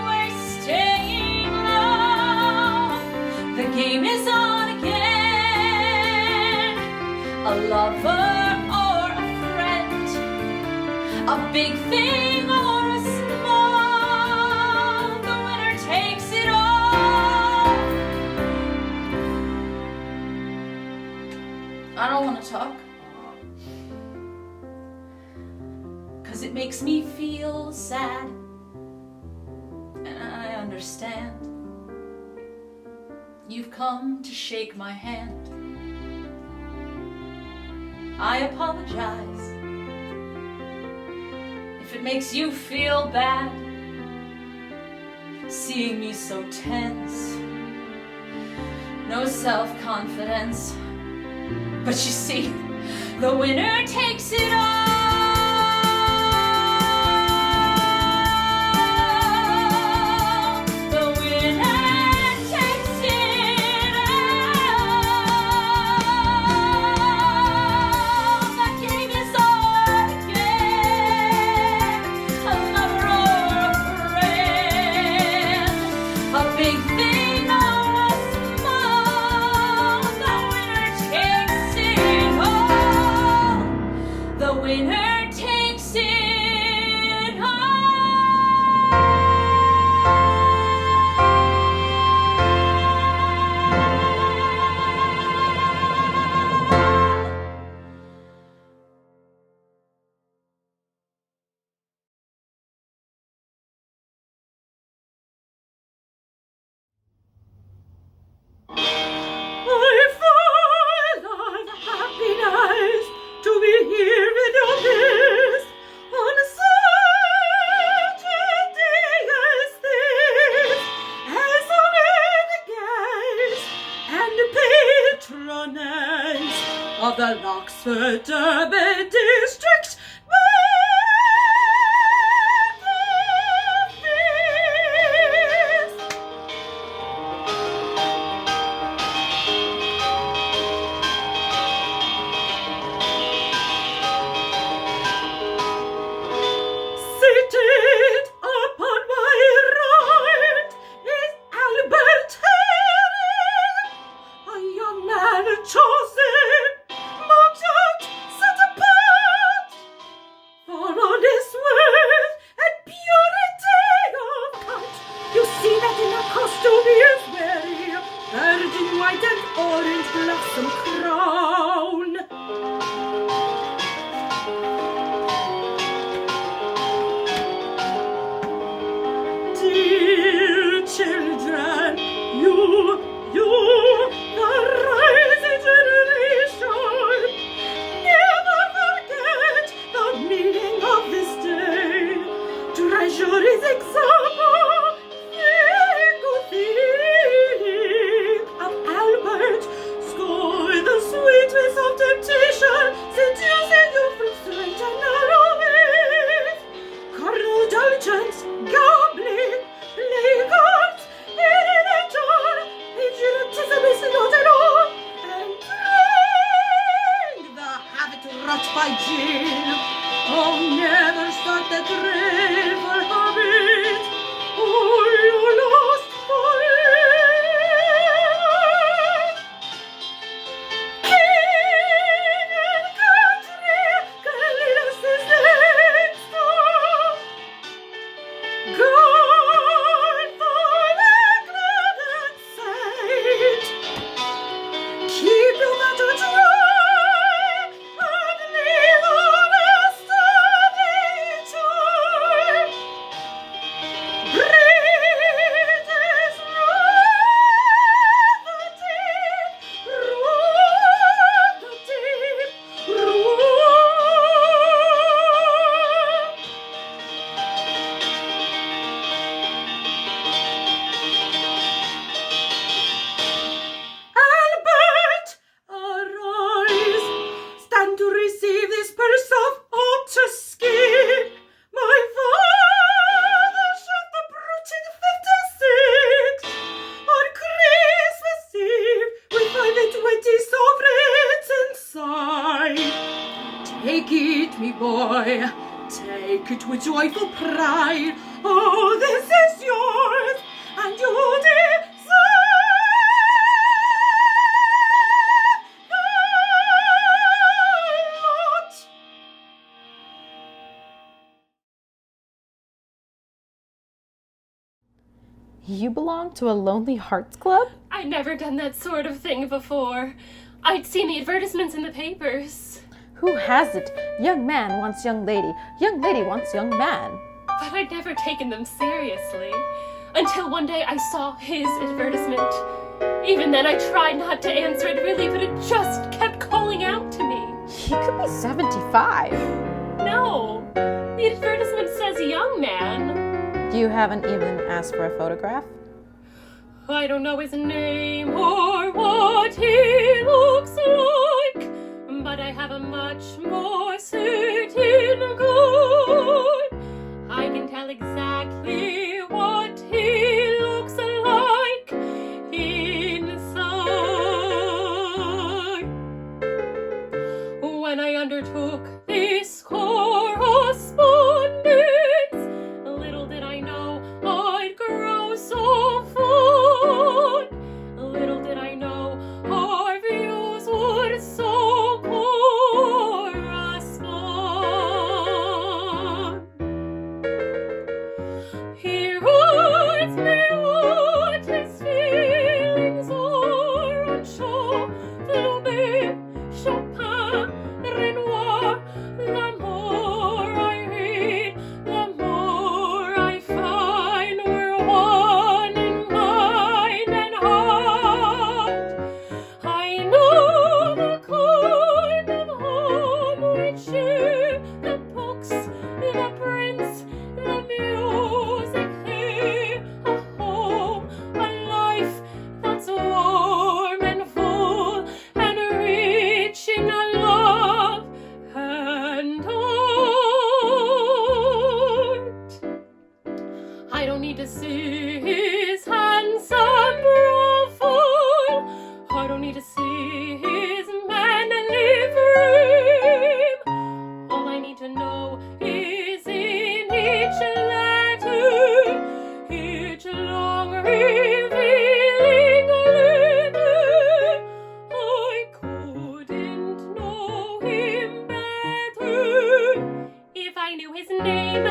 [SPEAKER 5] we're staying low. The game is on again. lover or a friend, a big thing or a small, the winner takes it all. I don't want to talk, 'cause it makes me feel sad, and I understand. You've come to shake my hand. I apologize if it makes you feel bad, seeing me so tense, no self-confidence. But you see, the winner takes it all. The winner takes it all. The game is on again. A lover or a friend, a big thing or a small, the winner takes it all. The winner takes it all.
[SPEAKER 2] I fall of happiness to be here with your best on such a day as this, as honored guest and patroness of the Oxford Derby district. Seated upon my right is Albert Herring, a young man chosen, marked out, set apart for honest worth and purity of cut. You see that in the costume he is wearing, virgin white and orange blossom crown. Dear children, you, the rising generation, never forget the meaning of this day. Treasure his example, think of Albert, score the sweetness of temptation, seducing you from straight and narrow ways. Carnal indulgence, gambling, playing cards, eating and jar, patriotism is not at all, and drink the habit wrought by gin. Oh, never start that dreadful habit, or you're lost forever. King and country, cleanliness is next door. God for the glad and sight, keep your matter dry, and leave on a steady time. Breathe is rule the deep, rule. Albert, arise, stand to receive this purse of otter skin. My father shot the brute in '56 on Christmas Eve with 520 sovereigns inside. Take it, me boy, take it with joyful pride. Oh, this is yours, and you deserve the
[SPEAKER 11] You belong to a Lonely Hearts Club?
[SPEAKER 1] I'd never done that sort of thing before. I'd seen the advertisements in the papers.
[SPEAKER 11] Who has it? Young man wants young lady wants young man.
[SPEAKER 1] But I'd never taken them seriously. Until one day I saw his advertisement. Even then I tried not to answer it really, but it just kept calling out to me.
[SPEAKER 11] He could be 75.
[SPEAKER 1] No, the advertisement says young man.
[SPEAKER 11] You haven't even asked for a photograph?
[SPEAKER 1] I don't know his name or what he looks like, but I have a much more certain good. I can tell exactly what he looks like inside. When I undertook this correspondence, little did I know I'd grow so fond. Little did I know our views would so correspond. He writes me what his feelings are on Shaw, Flaubert, Chopin, Renoir. The more I read, the more I find we're one in mind and heart. I know the kind of home we'd share, the books, the prints, the music here, a home, a life that's warm and full and rich in love and art. I don't need to see his handsome profile. I don't need to see his manly frame. All I need to know is in each letter, each long revealing letter, I couldn't know him better if I knew his name.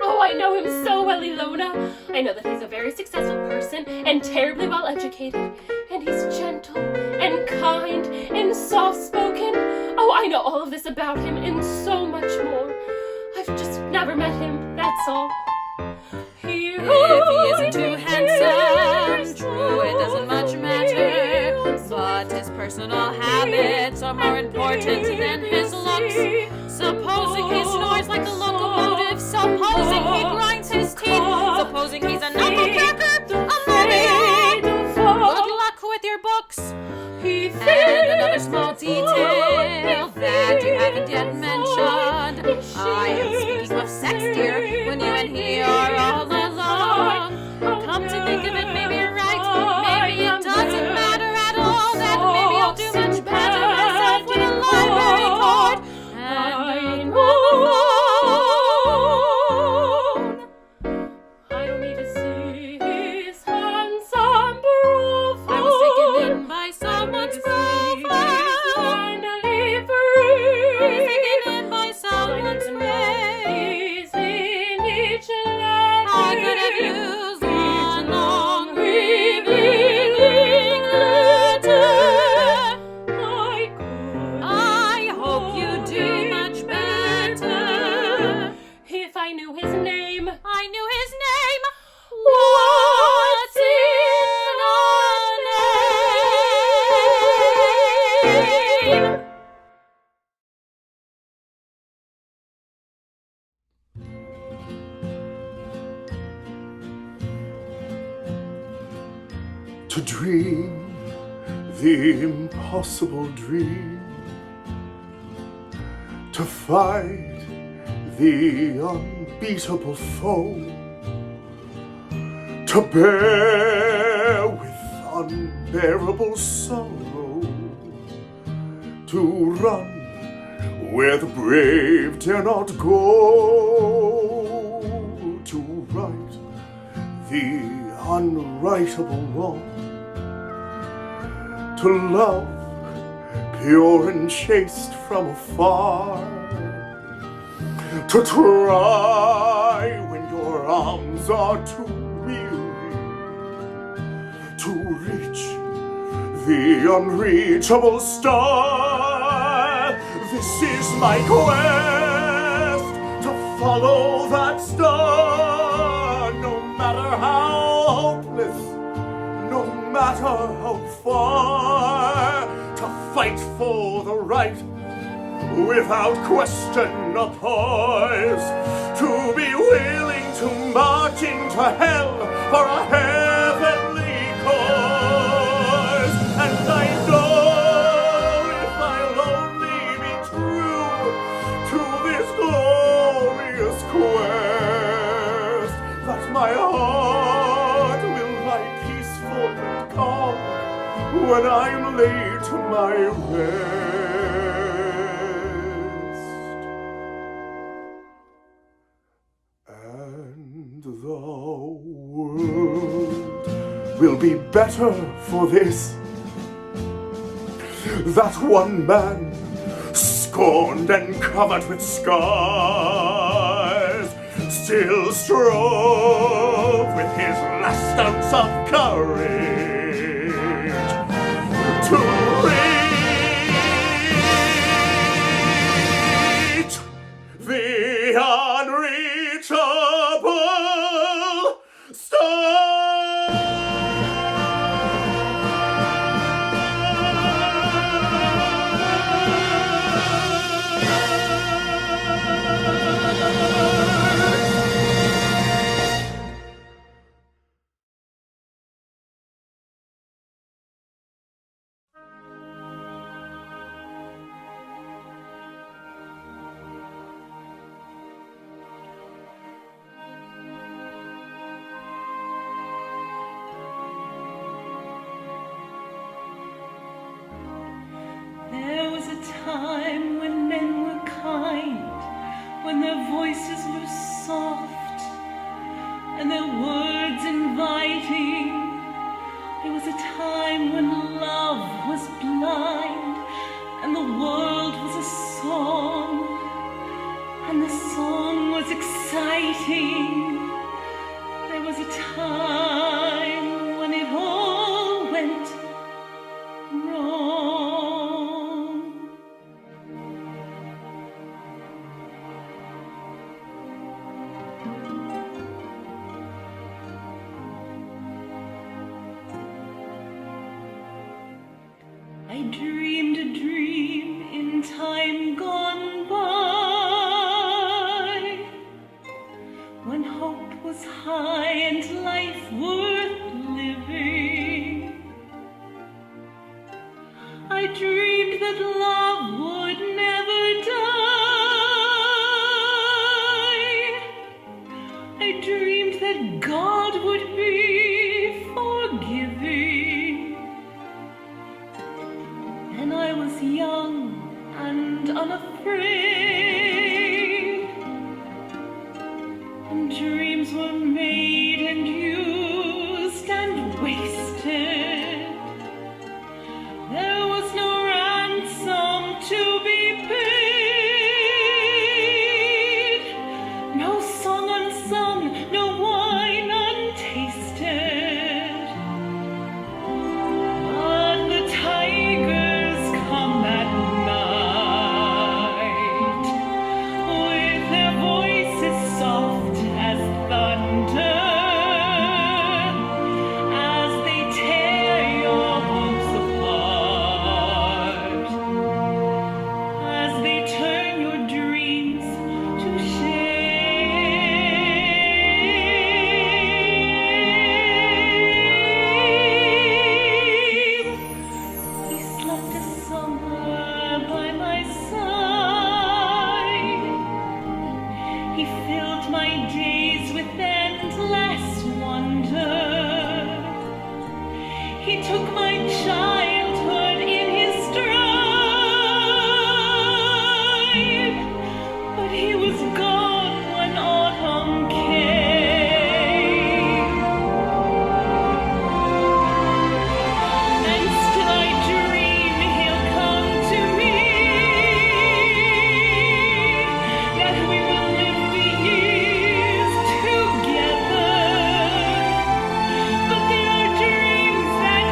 [SPEAKER 1] Oh, I know him so well, Ilona. I know that he's a very successful person and terribly well educated, and he's gentle and kind and soft-spoken. Oh, I know all of this about him and so much more. I've just never met him, that's all.
[SPEAKER 3] If he isn't too handsome, true, it doesn't much matter. But his personal habits are more important than his looks. Supposing he snores like a locomotive, supposing he grinds his teeth, supposing he's a knuckle-cracker, a mummy. Good luck with your books. And another small detail that you haven't yet mentioned. I am speaking of sex, dear, when you and he are all alone. Come to think of it, maybe you're right. Maybe it doesn't matter at all. That maybe I'll do much better myself with a library card and a phone.
[SPEAKER 1] I don't need to see his handsome profile.
[SPEAKER 3] I was taken in by someone's profile. I was taken in by someone's
[SPEAKER 1] He's in each letter.
[SPEAKER 3] I could have used one long revealing letter. I hope you do much better.
[SPEAKER 1] If I knew his name.
[SPEAKER 3] I knew his name. What's in a name?
[SPEAKER 10] To dream the impossible dream, to fight the unbeatable foe, to bear with unbearable sorrow, to run where the brave dare not go, to right the unrightable wrong, to love pure and chaste from afar, to try when your arms are too weary reach the unreachable star. This is my quest, to follow that star, no matter how hopeless, no matter how far, to fight for the right, without question or poise, to be willing to march into hell for a heavenly cause. And I know if I'll only be true to this glorious quest, that my heart will lie peaceful and calm when I'm laid to my rest. And the world will be better for this, that one man, scorned and covered with scars, still strove with his last ounce of courage to reach the unreachable star.
[SPEAKER 2] There was a time when men were kind, when their voices were soft and their words inviting. There was a time when love was blind and the world was a song, and the song was exciting. There was a time when it all went wrong. I dreamed a dream in time gone by, when hope was high and life worth living. I dreamed that love would never die. I dreamed that God would be forgiving. And I was young and unafraid, and dreams were made and used and wasted. There was no ransom to be paid, no song unsung, no wine untasted. But the tigers come at night, with their voices soft as thunder, as they tear your hopes apart, as they turn your dreams to shame. He slept a summer by my side. He filled my days with endless wonder. He took my childhood in his stride, but he was gone when autumn came. And still I dream he'll come to me, that we will live the years together. But there are dreams that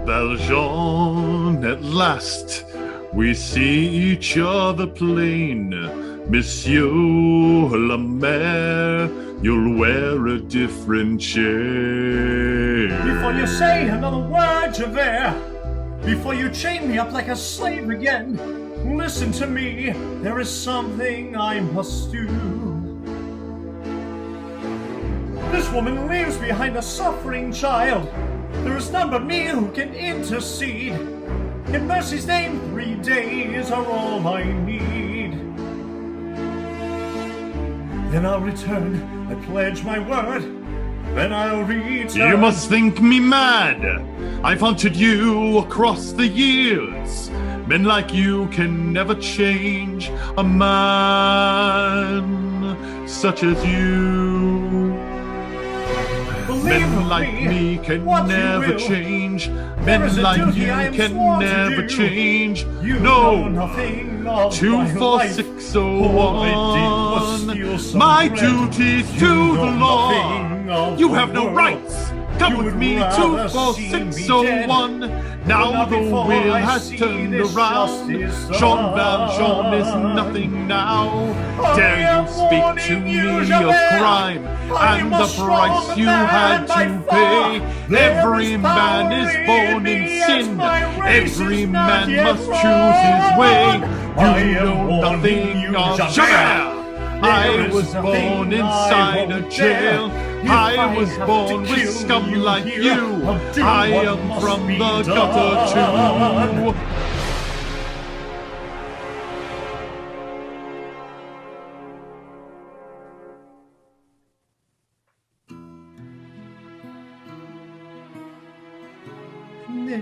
[SPEAKER 12] Valjean, at last we see each other plain. Monsieur le Maire, you'll wear a different chair.
[SPEAKER 8] Before you say another word, Javert, before you chain me up like a slave again, listen to me, there is something I must do. This woman leaves behind a suffering child. There is none but me who can intercede. In mercy's name, 3 days are all I need. Then I'll return, I pledge my word. Then I'll return.
[SPEAKER 12] You must think me mad. I've hunted you across the years. Men like you can never change a man such as you. Men like me can never change. Men like you can never change. No. 24601. My duty's to the law. You have no rights. Come with me, 24601. Now the wheel has turned around. Jean Valjean is nothing now. Dare you speak to me of crime and the price you had to pay? Every man is born in sin. Every man must choose his way. You know nothing of Javert. I was born inside a jail. I was born with scum like you. I am from the gutter too.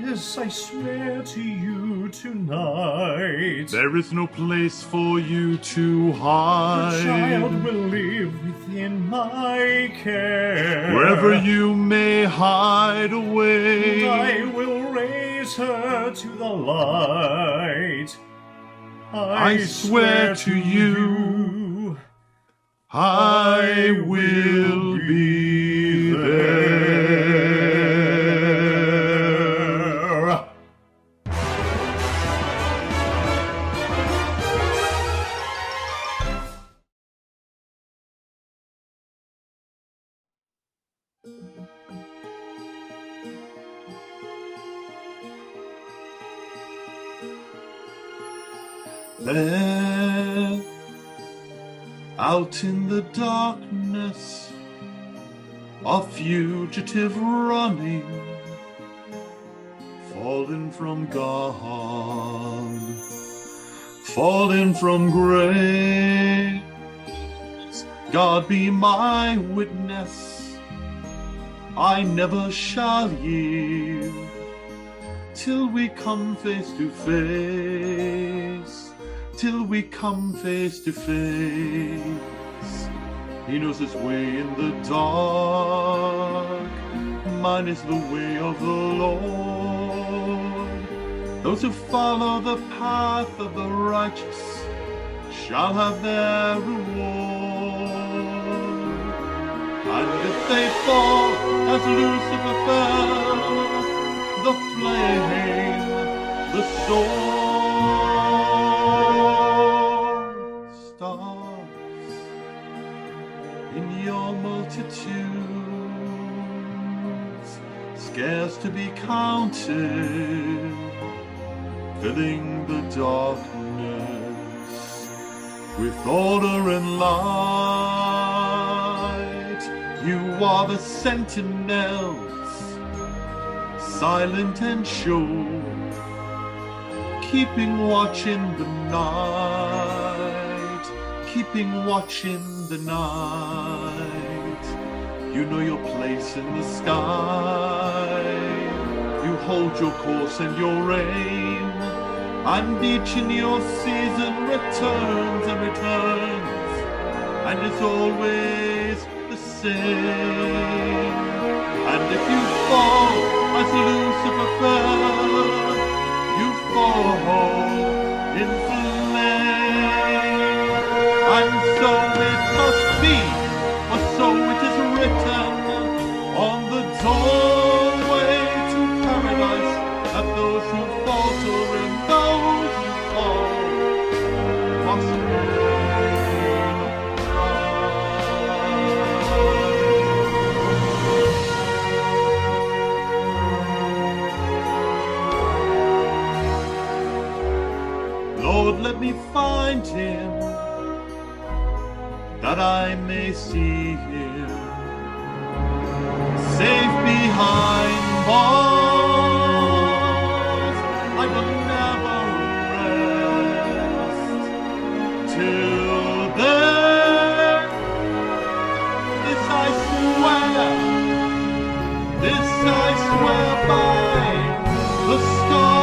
[SPEAKER 8] This I swear to you tonight.
[SPEAKER 12] There is no place for you to hide.
[SPEAKER 8] The child will live within my care.
[SPEAKER 12] Wherever you may hide away,
[SPEAKER 8] I will raise her to the light.
[SPEAKER 12] I swear to you, I will be there. There, out in the darkness, a fugitive running, fallen from God, fallen from grace. God be my witness, I never shall yield till we come face to face. Till we come face to face. He knows his way in the dark. Mine is the way of the Lord. Those who follow the path of the righteous shall have their reward. And if they fall as Lucifer fell, the flame, the sword, in your multitudes, scarce to be counted, filling the darkness with order and light. You are the sentinels, silent and sure, keeping watch in the night, keeping watch in the night. You know your place in the sky. You hold your course and your aim, and each in your season returns and returns, and it's always the same. And if you fall as Lucifer fell, you fall in flame. And so it must be, for so it is written on the doorway to paradise. Lord, let me find him, that I may see him, safe behind bars. I will never rest till then. This I swear by the stars.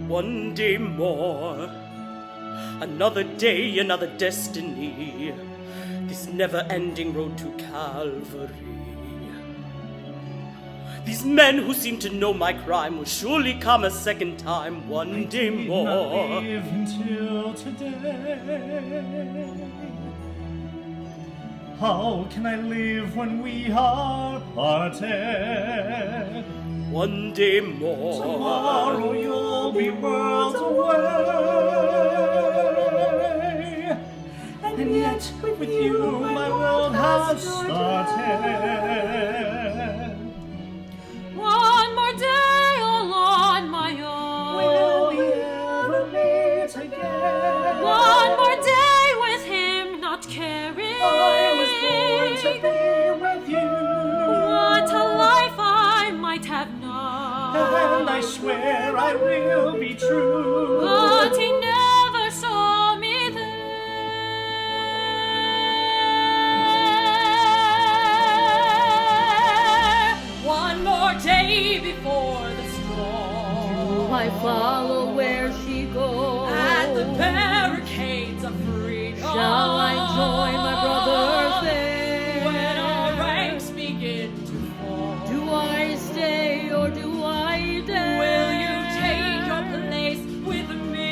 [SPEAKER 13] One day more, another day, another destiny, this never-ending road to Calvary. These men who seem to know my crime will surely come a second time, one day more.
[SPEAKER 8] Not live until today. How can I live when we are parted?
[SPEAKER 13] One day more.
[SPEAKER 8] Tomorrow you'll be worlds away. And yet with you my world has started.
[SPEAKER 4] One more day all on my own.
[SPEAKER 8] Will we ever meet again?
[SPEAKER 4] One more day with him, not caring.
[SPEAKER 8] I was born to be with you.
[SPEAKER 4] What a life I might have known.
[SPEAKER 8] And I swear I will be true.
[SPEAKER 4] But he never saw me there. One more day before the storm.
[SPEAKER 5] Do I follow where she goes?
[SPEAKER 4] At the barricades of freedom.
[SPEAKER 5] Shall I join my brothers there?
[SPEAKER 4] When our ranks begin to fall.
[SPEAKER 5] Do I stay or do I dare?
[SPEAKER 4] Will you take your place with me?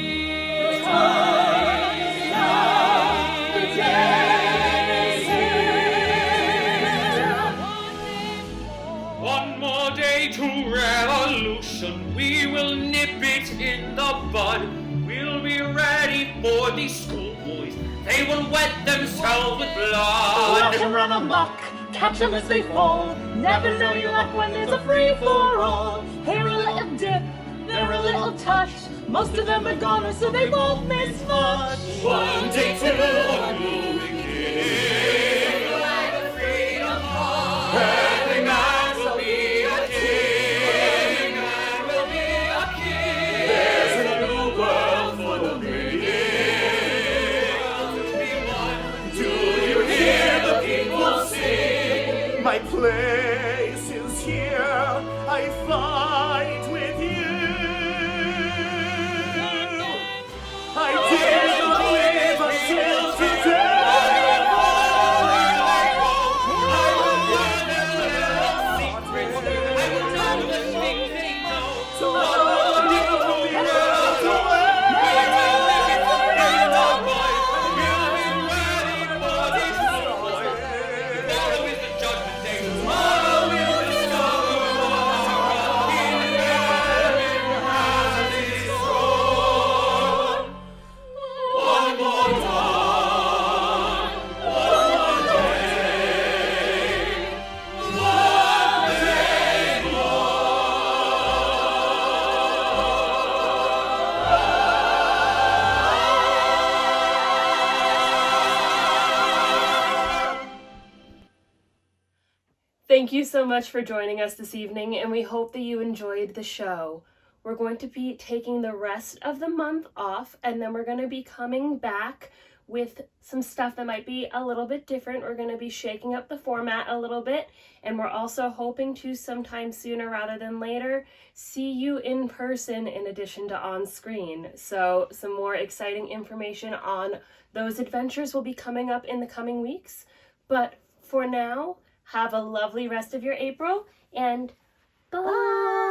[SPEAKER 9] One more day to revolution. We will nip it in the bud. We'll be ready for these schoolboys. They will wet themselves with blood.
[SPEAKER 2] Let them run amok, catch them as they fall. Never know your luck when there's a free-for-all. Here a little dip, there a little touch. Most of them are goners, so they won't miss much.
[SPEAKER 9] One day till a new beginning. Flag of freedom fly. Every man will be a king. Man will be a king. There's a new world for the beginning. To be one. Do you hear the people sing?
[SPEAKER 10] My place is here. I fight with you. I dare not live until today.
[SPEAKER 1] Thank you so much for joining us this evening, and we hope that you enjoyed the show. We're going to be taking the rest of the month off, and then we're going to be coming back with some stuff that might be a little bit different. We're going to be shaking up the format a little bit, and we're also hoping to sometime sooner rather than later see you in person in addition to on screen. So some more exciting information on those adventures will be coming up in the coming weeks. But for now, have a lovely rest of your April, and bye!